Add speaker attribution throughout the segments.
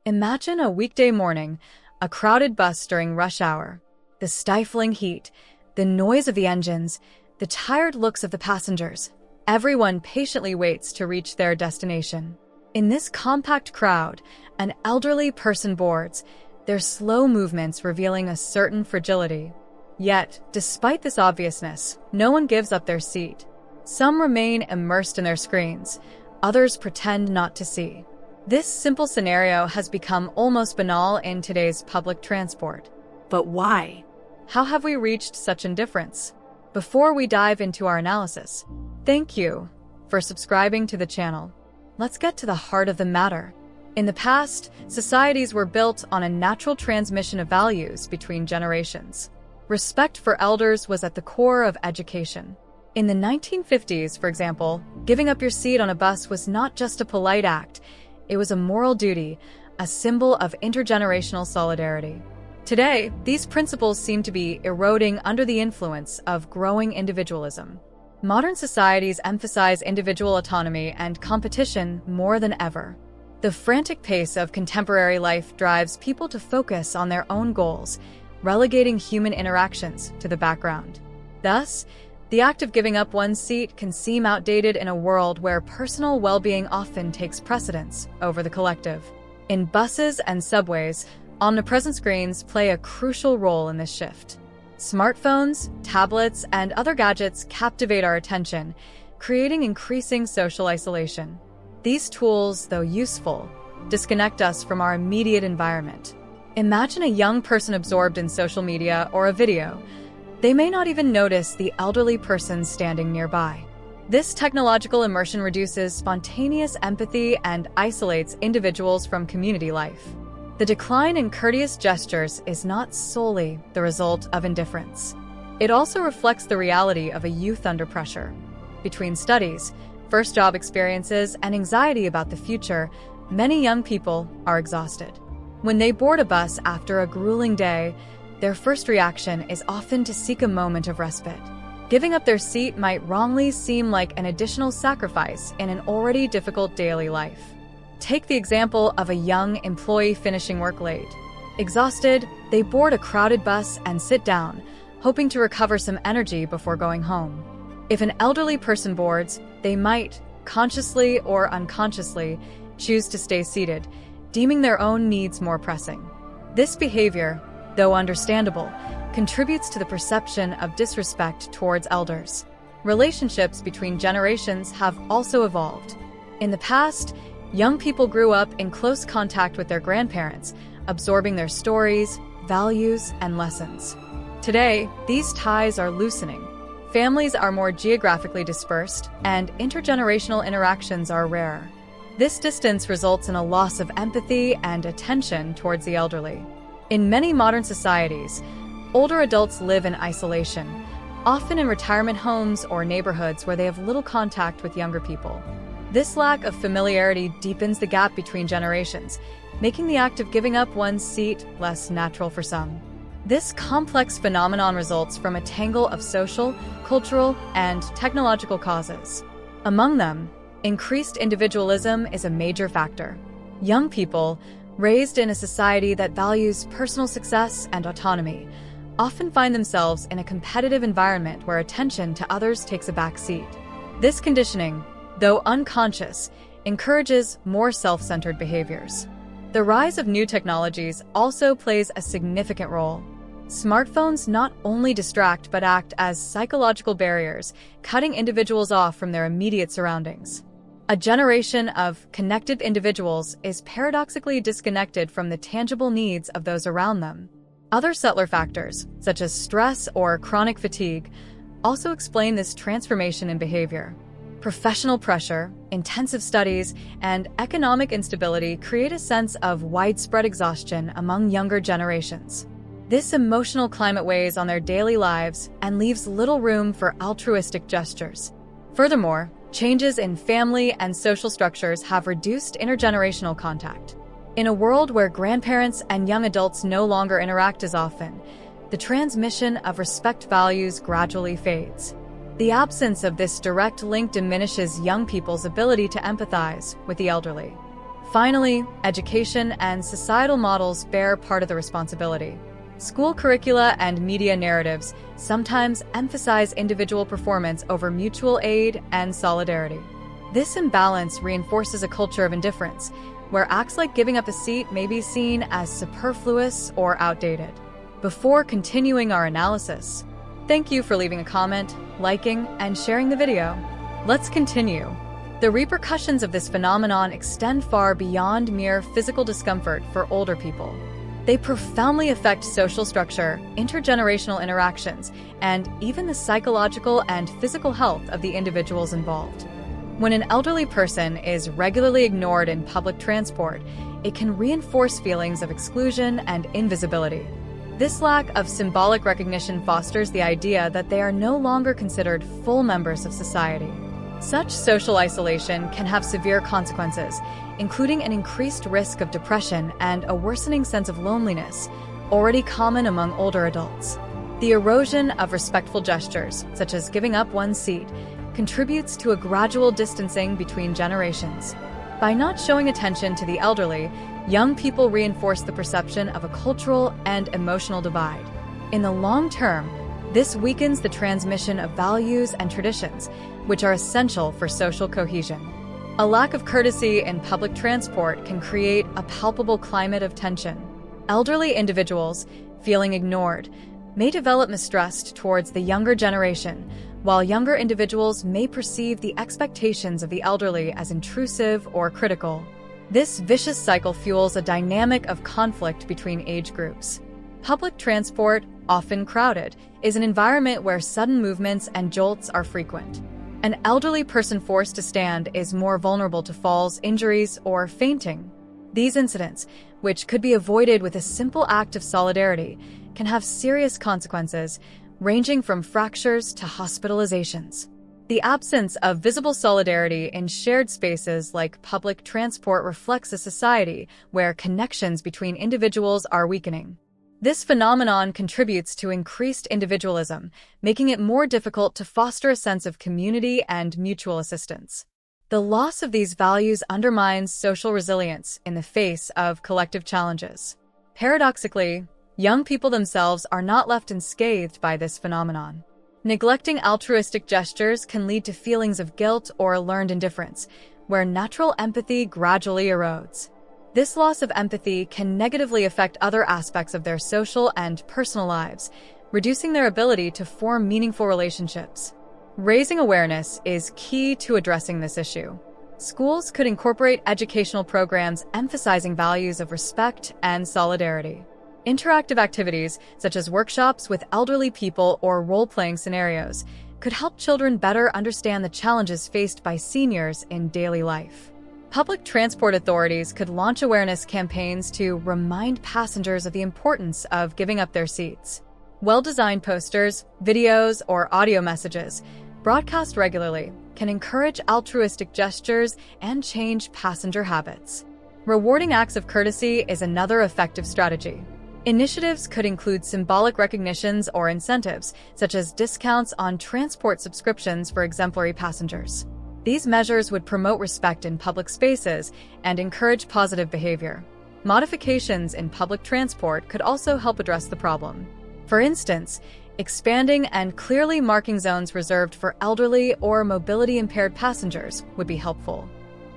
Speaker 1: Imagine a weekday morning, a crowded bus during rush hour. The stifling heat, the noise of the engines, the tired looks of the passengers. Everyone patiently waits to reach their destination. In this compact crowd, an elderly person boards, their slow movements revealing a certain fragility. Yet, despite this obviousness, no one gives up their seat. Some remain immersed in their screens, others pretend not to see. This simple scenario has become almost banal in today's public transport. But why? How have we reached such indifference? Before we dive into our analysis, thank you for subscribing to the channel. Let's get to the heart of the matter. In the past, societies were built on a natural transmission of values between generations. Respect for elders was at the core of education. In the 1950s, for example, giving up your seat on a bus was not just a polite act. It was a moral duty, a symbol of intergenerational solidarity. Today, these principles seem to be eroding under the influence of growing individualism. Modern societies emphasize individual autonomy and competition more than ever. The frantic pace of contemporary life drives people to focus on their own goals, relegating human interactions to the background. Thus, the act of giving up one's seat can seem outdated in a world where personal well-being often takes precedence over the collective. In buses and subways, omnipresent screens play a crucial role in this shift. Smartphones, tablets, and other gadgets captivate our attention, creating increasing social isolation. These tools, though useful, disconnect us from our immediate environment. Imagine a young person absorbed in social media or a video. They may not even notice the elderly person standing nearby. This technological immersion reduces spontaneous empathy and isolates individuals from community life. The decline in courteous gestures is not solely the result of indifference. It also reflects the reality of a youth under pressure. Between studies, first job experiences, and anxiety about the future, many young people are exhausted. When they board a bus after a grueling day, their first reaction is often to seek a moment of respite. Giving up their seat might wrongly seem like an additional sacrifice in an already difficult daily life. Take the example of a young employee finishing work late. Exhausted, they board a crowded bus and sit down, hoping to recover some energy before going home. If an elderly person boards, they might, consciously or unconsciously, choose to stay seated, deeming their own needs more pressing. This behavior, though understandable, contributes to the perception of disrespect towards elders. Relationships between generations have also evolved. In the past, young people grew up in close contact with their grandparents, absorbing their stories, values, and lessons. Today, these ties are loosening. Families are more geographically dispersed, and intergenerational interactions are rarer. This distance results in a loss of empathy and attention towards the elderly. In many modern societies, older adults live in isolation, often in retirement homes or neighborhoods where they have little contact with younger people. This lack of familiarity deepens the gap between generations, making the act of giving up one's seat less natural for some. This complex phenomenon results from a tangle of social, cultural, and technological causes. Among them, increased individualism is a major factor. Young people, raised in a society that values personal success and autonomy, often find themselves in a competitive environment where attention to others takes a back seat. This conditioning, though unconscious, encourages more self-centered behaviors. The rise of new technologies also plays a significant role. Smartphones not only distract but act as psychological barriers, cutting individuals off from their immediate surroundings. A generation of connected individuals is paradoxically disconnected from the tangible needs of those around them. Other subtler factors, such as stress or chronic fatigue, also explain this transformation in behavior. Professional pressure, intensive studies, and economic instability create a sense of widespread exhaustion among younger generations. This emotional climate weighs on their daily lives and leaves little room for altruistic gestures. Furthermore, changes in family and social structures have reduced intergenerational contact. In a world where grandparents and young adults no longer interact as often, the transmission of respect values gradually fades. The absence of this direct link diminishes young people's ability to empathize with the elderly. Finally, education and societal models bear part of the responsibility. School curricula and media narratives sometimes emphasize individual performance over mutual aid and solidarity. This imbalance reinforces a culture of indifference, where acts like giving up a seat may be seen as superfluous or outdated. Before continuing our analysis, thank you for leaving a comment, liking, and sharing the video. Let's continue. The repercussions of this phenomenon extend far beyond mere physical discomfort for older people. They profoundly affect social structure, intergenerational interactions, and even the psychological and physical health of the individuals involved. When an elderly person is regularly ignored in public transport, it can reinforce feelings of exclusion and invisibility. This lack of symbolic recognition fosters the idea that they are no longer considered full members of society. Such social isolation can have severe consequences, including an increased risk of depression and a worsening sense of loneliness, already common among older adults. The erosion of respectful gestures, such as giving up one's seat, contributes to a gradual distancing between generations. By not showing attention to the elderly, young people reinforce the perception of a cultural and emotional divide. In the long term, this weakens the transmission of values and traditions, which are essential for social cohesion. A lack of courtesy in public transport can create a palpable climate of tension. Elderly individuals, feeling ignored, may develop mistrust towards the younger generation, while younger individuals may perceive the expectations of the elderly as intrusive or critical. This vicious cycle fuels a dynamic of conflict between age groups. Public transport, often crowded, is an environment where sudden movements and jolts are frequent. An elderly person forced to stand is more vulnerable to falls, injuries, or fainting. These incidents, which could be avoided with a simple act of solidarity, can have serious consequences, ranging from fractures to hospitalizations. The absence of visible solidarity in shared spaces like public transport reflects a society where connections between individuals are weakening. This phenomenon contributes to increased individualism, making it more difficult to foster a sense of community and mutual assistance. The loss of these values undermines social resilience in the face of collective challenges. Paradoxically, young people themselves are not left unscathed by this phenomenon. Neglecting altruistic gestures can lead to feelings of guilt or learned indifference, where natural empathy gradually erodes. This loss of empathy can negatively affect other aspects of their social and personal lives, reducing their ability to form meaningful relationships. Raising awareness is key to addressing this issue. Schools could incorporate educational programs emphasizing values of respect and solidarity. Interactive activities, such as workshops with elderly people or role-playing scenarios, could help children better understand the challenges faced by seniors in daily life. Public transport authorities could launch awareness campaigns to remind passengers of the importance of giving up their seats. Well-designed posters, videos, or audio messages, broadcast regularly, can encourage altruistic gestures and change passenger habits. Rewarding acts of courtesy is another effective strategy. Initiatives could include symbolic recognitions or incentives, such as discounts on transport subscriptions for exemplary passengers. These measures would promote respect in public spaces and encourage positive behavior. Modifications in public transport could also help address the problem. For instance, expanding and clearly marking zones reserved for elderly or mobility-impaired passengers would be helpful.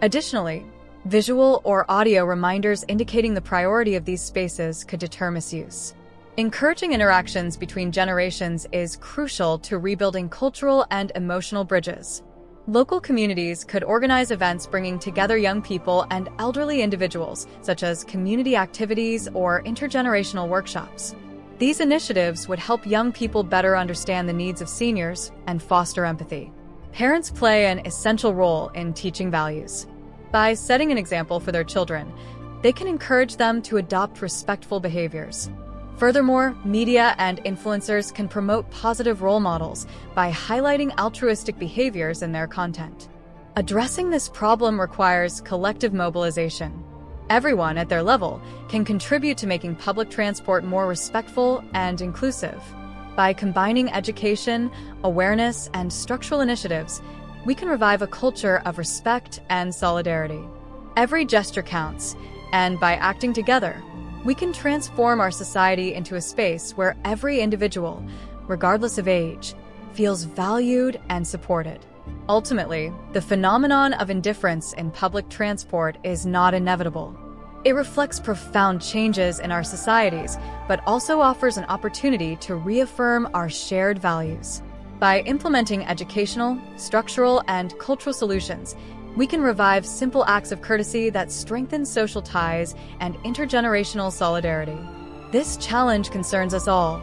Speaker 1: Additionally, visual or audio reminders indicating the priority of these spaces could deter misuse. Encouraging interactions between generations is crucial to rebuilding cultural and emotional bridges. Local communities could organize events bringing together young people and elderly individuals, such as community activities or intergenerational workshops. These initiatives would help young people better understand the needs of seniors and foster empathy. Parents play an essential role in teaching values. By setting an example for their children, they can encourage them to adopt respectful behaviors. Furthermore, media and influencers can promote positive role models by highlighting altruistic behaviors in their content. Addressing this problem requires collective mobilization. Everyone at their level can contribute to making public transport more respectful and inclusive. By combining education, awareness, and structural initiatives, we can revive a culture of respect and solidarity. Every gesture counts, and by acting together, we can transform our society into a space where every individual, regardless of age, feels valued and supported. Ultimately, the phenomenon of indifference in public transport is not inevitable. It reflects profound changes in our societies, but also offers an opportunity to reaffirm our shared values. By implementing educational, structural, and cultural solutions, we can revive simple acts of courtesy that strengthen social ties and intergenerational solidarity. This challenge concerns us all.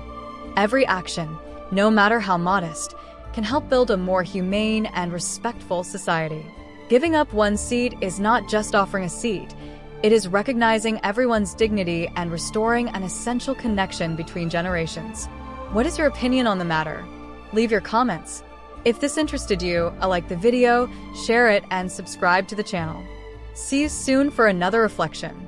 Speaker 1: Every action, no matter how modest, can help build a more humane and respectful society. Giving up one seat is not just offering a seat. It is recognizing everyone's dignity and restoring an essential connection between generations. What is your opinion on the matter? Leave your comments. If this interested you, like the video, share it, and subscribe to the channel. See you soon for another reflection.